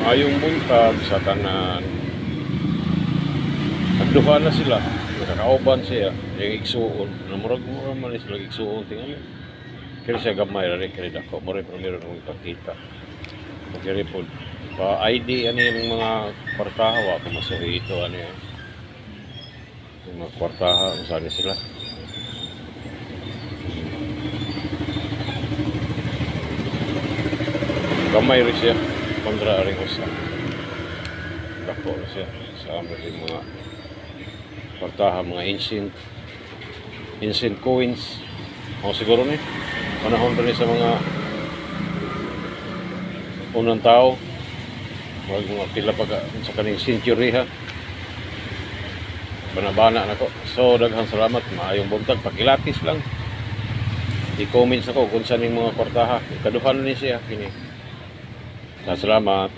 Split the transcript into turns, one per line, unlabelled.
Ayong buntag sa tanan. Nagduha na sila. Nakakauban siya. Yung igsuon. Namurag-murag man sila igsuon. Tingnan mo. Kaya siya gamay rin. Kaya dako. Murag meron ng pagkita. Kaya po. Pa-ID ano yung mga kwartaha. Wako masuhi ito. Ano yan. Yung mga kwartaha. Saan sila. Gamay rin siya. Kontra rin usa. Dako rin siya. Sa amin yung mga kwartaha, mga ancient coins. O siguro ni panahon rin sa mga unang tao, mga pila pa sa kaning century ha. Banabana na ko. So daghang salamat, maayong buntag, pakilatis lang. I-comments ako kung saan yung mga kwartaha. Kaduhan ni siya kini. Salamat.